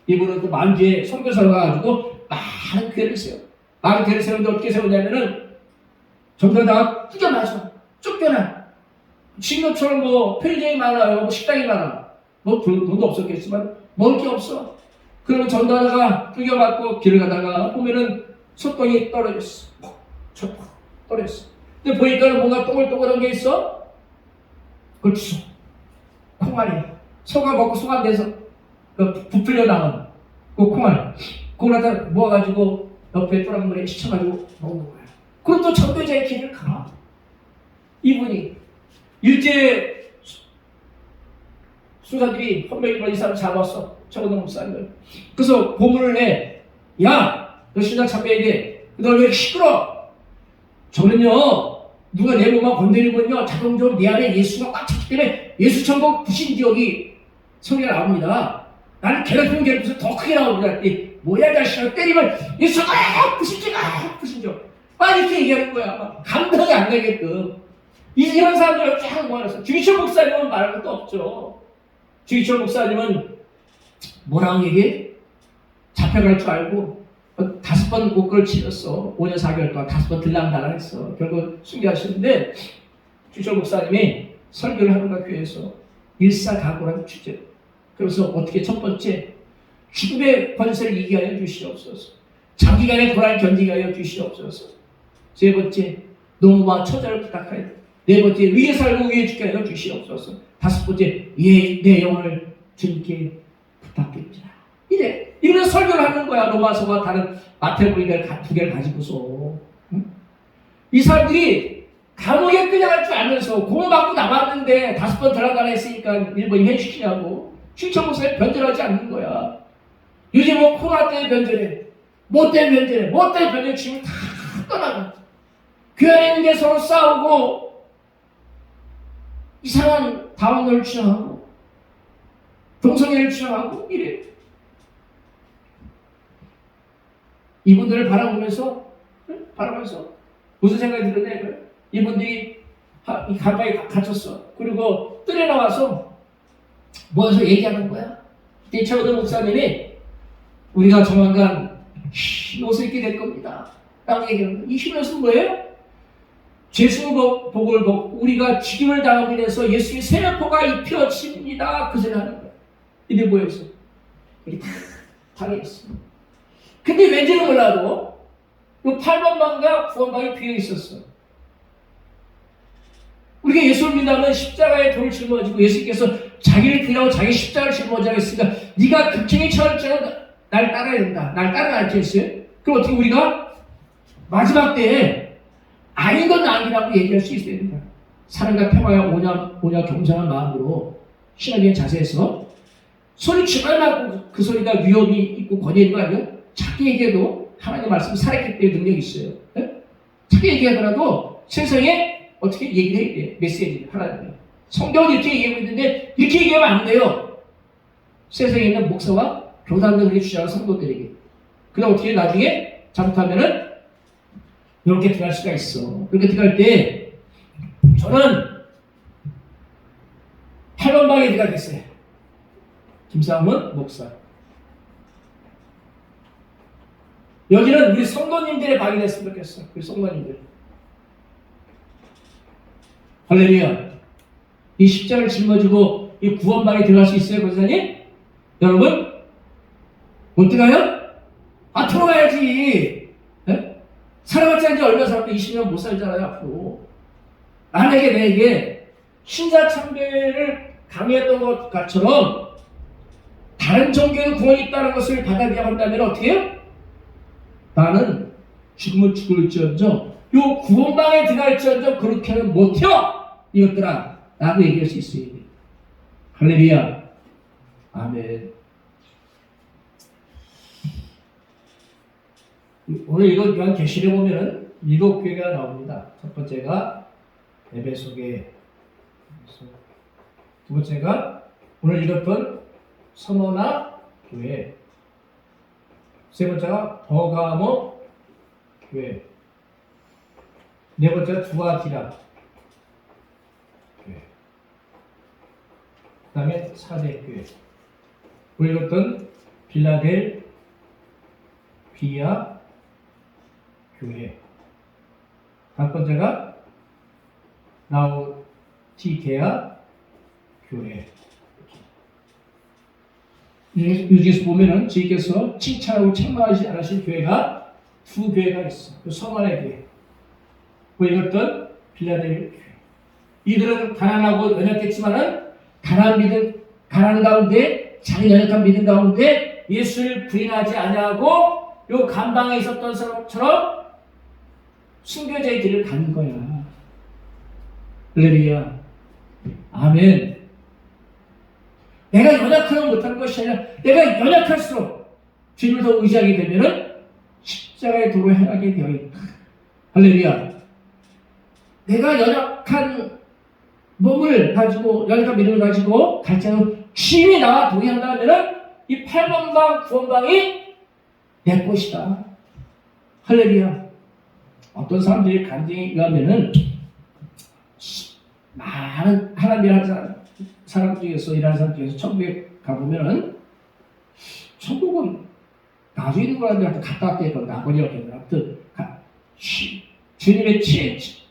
이분은 또 만주에 선교사로 가가지고 많은 교회를 세워. 많은 교회를 세우는데 어떻게 세우냐면은 전도다가 뜯겨나서 쫓겨나. 지금처럼 뭐 편의점이 많아요, 뭐 식당이 많아, 뭐 돈도 없었겠지만 먹을 게 없어. 그러면 전도하다가 뜯겨맞고 길을 가다가 보면은 솥덩이 떨어졌어. 떨어졌어. 근데 보니까 뭔가 동글동글한 게 있어. 그걸 주워. 콩알이야. 소가 먹고 속 안 돼서 부풀려 나온 그 콩알. 그걸 갖다 모아가지고 옆에 또랑물에 씻어가지고 먹는 거야. 그럼 또 전도자의 길을 가. 이분이 일제 수사들이 헌병이 이 사람 잡았어. 최고동 목사님을. 그래서 고문을 해. 야, 너 신장 참배해야 돼. 너 왜 시끄러? 저는요, 누가 내 몸만 건드리면요, 자동적으로 내 안에 예수가 꽉 찼기 때문에 예수 천국 부신지역이 소리가 나옵니다. 나는 괴롭히면 더 크게 나옵니다. 뭐야, 자식아, 때리면 예수가 부신지역. 막 이렇게 얘기하는 거야. 감당이 안 되게끔. 이런 사람들을 쫙 모아놨어. 주기철 목사님은 말할 것도 없죠. 주기철 목사님은 뭐라고 얘기해? 잡혀갈 줄 알고 5번 목걸을 치렀어. 5년 4개월 동안 5번 들락날락 했어. 결국 순교하시는데 주기철 목사님이 설교를 하는 거야, 교회에서. 일사각오라는 주제. 그래서 어떻게 첫 번째, 죽음의 권세를 이기게 하여 주시옵소서. 장기간의 고난을 견디게 하여 주시옵소서. 세 번째, 노무와 처자를 부탁하여. 네 번째, 위에 살고 위에 죽게 하여 주시옵소서. 다섯 번째, 내 영혼을 주님께 부탁드립니다. 이런 설교를 하는 거야. 로마서와 다른 마태복음 두 개를 가지고서. 응? 이 사람들이 감옥에 끌려갈 줄 알면서 고문받고 나왔는데 5번 들어가라 했으니까 일본이 회시키냐고. 주기철 목사님 변절하지 않는 거야. 요즘 뭐 코로나 때문에 변절해. 뭐 때문에 변절해. 뭐 때문에 변절해. 지금 다 떠나가. 교회 안에 있는 게 서로 싸우고 이상한 다원을 주장하고 동성애를 주장하고 이래. 이분들을 바라보면서 무슨 생각이 들었냐. 이분들이 가까이 갇혔어. 그리고 뜰에 나와서 모여서 얘기하는 거야. 그때 최고도 목사님이 우리가 조만간 흰 옷을 입게 될 겁니다 라고 얘기하는 거야. 이 흰 옷은 뭐예요? 죄수 복을 벗고 우리가 죽임을 당하고 인해서 예수의 세례포가 입혀집니다. 그 소리 하는 거야. 이들 모여서 우리 다 당했어. 근데 왠지는 몰라도 그 8번방과 9번방이 비어 있었어. 우리가 예수를 믿으면 십자가에 돌을 짊어지고 예수께서 자기를 부인하고 자기 십자가를 짊어지라고 했으니까 네가 극중에 처할 때는 날 따라야 된다. 날 따라야 했어요. 그럼 어떻게 우리가 마지막 때에 아닌 건 아니라고 얘기할 수 있어야 된다. 사랑과 평화와 오냐 겸손한 마음으로 신앙의 자세에서 소리 주말만 그 소리가 위험이 있고 권위 있는 거 아니에요? 작게 얘기해도 하나님의 말씀이 살아있기 때문에 능력이 있어요. 네? 작게 얘기하더라도 세상에 어떻게 얘기를 해야 돼. 메시지를 하나님이. 성경은 이렇게 얘기하고 있는데 이렇게 얘기하면 안 돼요. 세상에 있는 목사와 교단들에게 주장하는 성도들에게. 그다음 어떻게 나중에 잘못하면은 이렇게 들어갈 수가 있어. 그렇게 들어갈 때 저는 8번방에 들어가겠어요. 김상문 목사. 여기는 우리 성도님들의 방이 됐으면 좋겠어. 우리 성도님들. 할렐루야. 이 십자가를 짊어지고 이 구원방에 들어갈 수 있어요, 권사님? 여러분? 못 들어가요? 들어가야지. 네? 살아봤자 이제 얼마 살았고 20년 못 살잖아요, 앞으로. 만약에 내게 신사참배를 강요했던 것처럼 다른 종교에도 구원이 있다는 것을 받아들여 한다면 어떻게 해요? 나는 죽으면 죽을지언정 요 구원방에 들어갈지언정 그렇게는 못해요 이것들아 라고 얘기할 수 있어요. 할렐루야. 아멘. 오늘 이거 요한계시록에 보면은 7개가 나옵니다. 첫 번째가 에베소계, 두 번째가 오늘 읽었던 서머나 교회. 세 번째가 버가모 교회. 네 번째가 두아디라 교회. 그 다음에 사대 교회. 우리 읽었던 빌라델비아 교회. 다섯 번째가 라오디게아 교회. 여기서 보면은 주님께서 칭찬하고 책망하지 않으신 교회가 두 교회가 있어. 그 서만의 교회. 그 읽었던 빌라델비아 교회. 이들은 가난하고 연약했지만은 가난한 가운데 자기 연약한 믿음 가운데 예수를 부인하지 아니하고 요 감방에 있었던 사람처럼 순교자의 길을 가는 거야. 할렐루야. 아멘. 내가 연약하면 못하는 것이 아니라 내가 연약할수록 주님을 더 의지하게 되면은 십자가의 도로 행하게 되어 있다. 할렐루야. 내가 연약한 몸을 가지고 연약한 믿음을 가지고 갈지라도 주님이 나와 동행한다면은 이 8번방 9번방이 내 것이다. 할렐루야. 어떤 사람들이 간증이 가면은 많은 하나님이라는 사람 중에서 일하는 사람 중에서 천국에 가보면은 천국은 나중에 있는 거라는데 갔다 왔대. 나거리라고 했나. 아무튼 주님의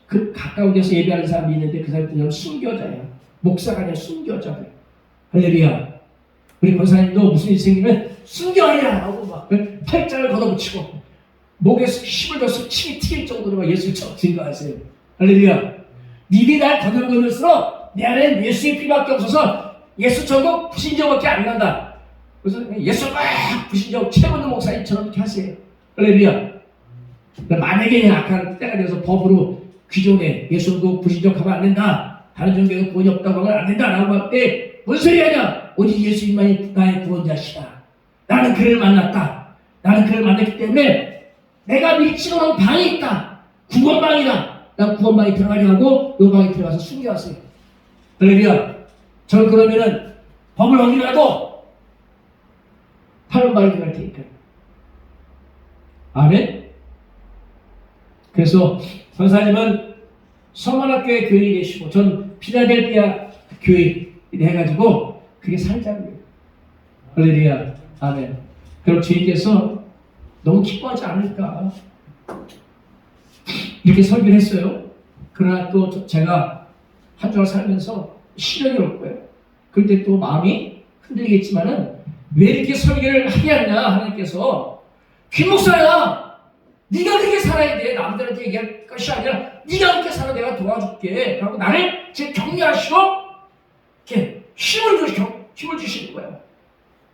그 가까운 데서 예배하는 사람이 있는데 그 사람들은 순교자야. 목사가 아니라 순교자야. 할렐루야. 우리 권사님도 무슨 일이 생기면 순교하리라 하고 막 팔짱을 걷어붙이고 목에서 힘을 줘서 침이 튀길 정도로 막 예수를 증거하세요. 할렐루야. 니들이 날 거들거들수록 내 안에는 예수의 피밖에 없어서 예수 전국 부신적밖에 안 난다. 그래서 예수 막 부신적 최고의 목사님처럼 이렇게 하세요. 할렐루야. 만약에 약한 때가 돼서 법으로 기존에 예수 전국 부신적 하면 안 된다. 다른 종교에 구원이 없다고 하면 안 된다. 라고 할 때 뭔 소리 하냐. 오직 예수님만이 나의 구원자시다. 나는 그를 만났다. 나는 그를 만났기 때문에 내가 밀치고는 방이 있다. 구원방이다. 난 구원방에 들어가려고 하고 요 방에 들어가서 순교하세요. 할렐루야. 저는 그러면은 법을 어기라도 8번방에 들어갈 테니까. 아멘. 그래서 전사님은 성원학교의 교인이 되시고 전 필라델피아 교인 해가지고 그게 살자고요. 할렐루야. 아멘. 그럼 주님께서 너무 기뻐하지 않을까 이렇게 설교를 했어요. 그러나 또 제가 한 주를 살면서 시련이 올 거예요. 그런데 또 마음이 흔들리겠지만은 왜 이렇게 설교를 하게 하냐. 하나님께서 김 목사야 네가 그렇게 살아야 돼. 남들한테 얘기할 것이 아니라 네가 그렇게 살아. 내가 도와줄게. 그리고 나를 지금 격려하시고 이렇게 힘을 주시는 거예요.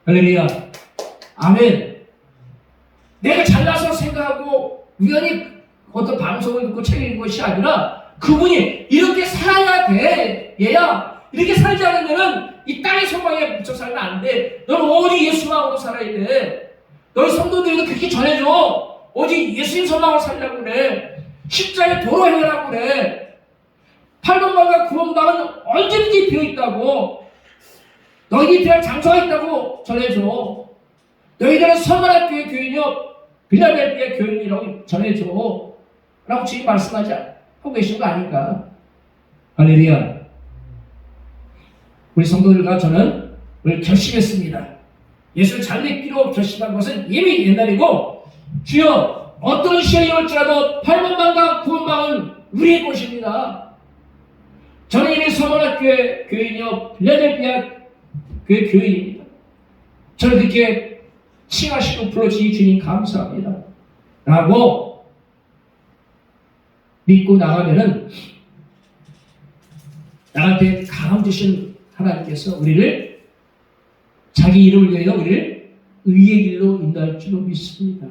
할렐루야. 아멘. 내가 잘나서 생각하고 우연히 어떤 방송을 듣고 책을 읽은 것이 아니라 그분이 이렇게 살아야 돼. 얘야 이렇게 살지 않으면 이 땅의 소망에 묻혀 살면 안 돼. 너는 오직 예수 마음으로 살아야 돼. 너희 성도들에게 그렇게 전해줘. 오직 예수님 소망으로 살려고 그래. 십자가의 도로 행하라고 그래. 8번방과 9번방은 언제든지 비어있다고. 너희들이 필요한 장소가 있다고 전해줘. 너희들은 서머나교회 교인이요 빌라델비아 교인이라고 전해줘. 라고 주님 말씀하지 하고 계신 거 아닌가. 할렐루야. 우리 성도들과 저는 오늘 결심했습니다. 예수를 잘 믿기로 결심한 것은 이미 옛날이고 주여 어떤 시련이 올지라도 8번방과 9번방은 우리의 것입니다. 저는 이미 서머나교회 교인이요 빌라델비아 교회 교인입니다. 저는 그렇게 칭하시고 불러주신 주님 감사합니다. 라고 믿고 나가면은 나한테 강함 주신 하나님께서 우리를 자기 이름을 위하여 우리를 의의 길로 인도할 줄로 믿습니다.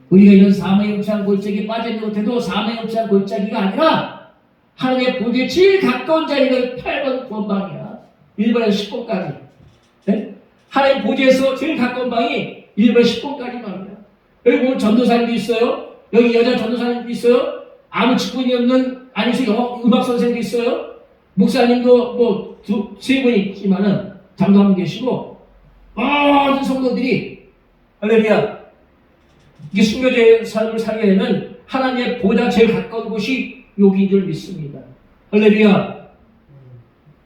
우리가 이런 사망의 흡찬 골짜기에 빠져있는 것에도 사망의 흡찬 골짜기가 아니라 하나님의 보좌에 제일 가까운 자리가 8번 9번방이야. 1번에서 10번까지. 네? 하나님 보좌에서 제일 가까운 방이 1번 10번까지만이야. 여기 보면 전도사님도 있어요. 여기 여자 전도사님도 있어요. 아무 직분이 없는 아니서 음악 선생님도 있어요. 목사님도 뭐 세 분이 있지만은 장도 한 분 계시고 모든 성도들이 할렐루야 이게 순교자의 삶을 살게 되면 하나님의 보다 제일 가까운 곳이 여기인 줄 믿습니다. 할렐루야.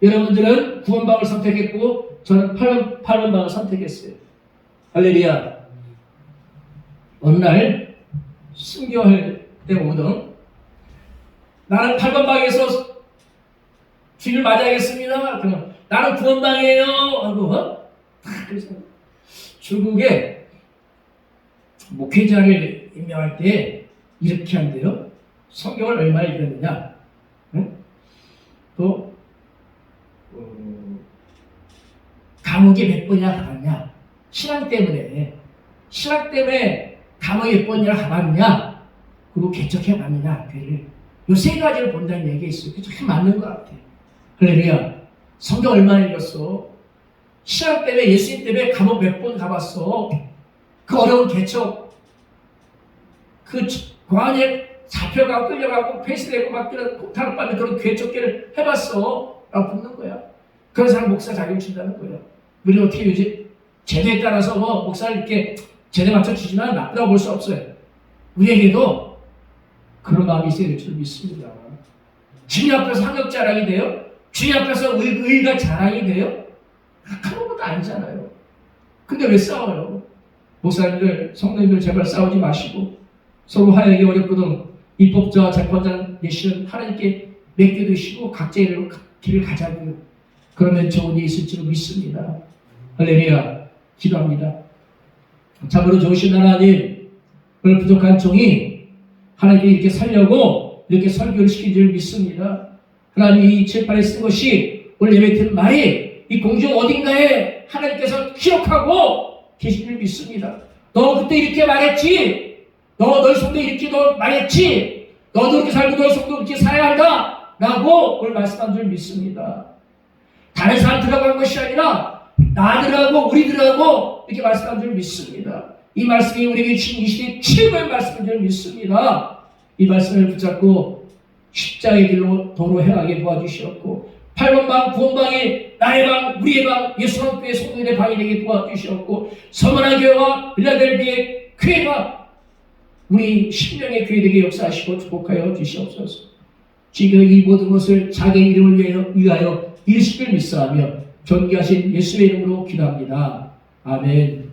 여러분들은 9번방을 선택했고 저는 8번방을 선택했어요. 할렐루야. 어느 날 순교할 때 오던 나는 8번방에서 주님을 맞이하겠습니다. 그러면 나는 9번방이에요 하고 그래서 중국에 목회자를 임명할 때 이렇게 한대요. 성경을 얼마나 읽었느냐, 또 감옥에 몇 번이나 가봤냐, 신앙 때문에 감옥에 몇 번이나 가봤냐, 그리고 개척해봤느냐, 교회를 요 세 가지를 본다는 얘기가 있어요. 그게 참 맞는 것 같아요. 할렐루야. 성경 얼마나 읽었어? 신앙 때문에, 예수님 때문에 감옥 몇 번 가봤어? 그 어려운 개척, 그 고안에 잡혀가고 끌려가고 폐쇄되고 막 그런 폭탄을 받는 그런 개척기를 해봤어? 라고 묻는 거야. 그런 사람 목사 자격 준다는 거예요. 우리는 어떻게 요즘 제도에 따라서 목사를 이렇게 제대 맞춰주지만 나쁘다고 볼 수 없어요. 우리에게도 그런 마음이 있어야 될 줄 믿습니다. 주님 앞에서 학력 자랑이 돼요? 주님 앞에서 의가 자랑이 돼요? 그런 것도 아니잖아요. 근데 왜 싸워요? 목사님들, 성도님들 제발 싸우지 마시고 서로 화해하기 어렵거든. 입법자와 재판장 되시는 하나님께 맡겨두시고 각자의 길을 가자고요. 그러면 좋은 일이 있을 줄 믿습니다. 할렐루야. 기도합니다. 참으로 좋으신 하나님, 오늘 부족한 종이 하나님께 이렇게 살려고 이렇게 설교를 시킨 줄 믿습니다. 하나님이 이 칠판에 쓴 것이 오늘 예배 드린 말이 이 공중 어딘가에 하나님께서 기억하고 계신 줄 믿습니다. 너 그때 이렇게 말했지. 너희 성도 이렇게 너 말했지. 너도 이렇게 살고 너희 성도 이렇게 살아야 한다. 라고 오늘 말씀한 줄 믿습니다. 다른 사람 들어간 것이 아니라 나들하고 우리들하고 이렇게 말씀한 줄 믿습니다. 이 말씀이 우리에게 주신 이 시대의 최고의 말씀인 줄 믿습니다. 이 말씀을 붙잡고 십자가의 길로 도로 행하게 도와주시었고 8번방, 9번방이 나의 방, 우리의 방, 예수님교회 성도들의 방이 되게 도와주시었고 서머나 교회와 빌라델비의 교회가 우리 신령의 교회 되게 역사하시고 축복하여 주시옵소서. 지금 이 모든 것을 자기의 이름을 위하여 이루실 줄 믿사하며 존귀하신 예수의 이름으로 기도합니다. 아멘.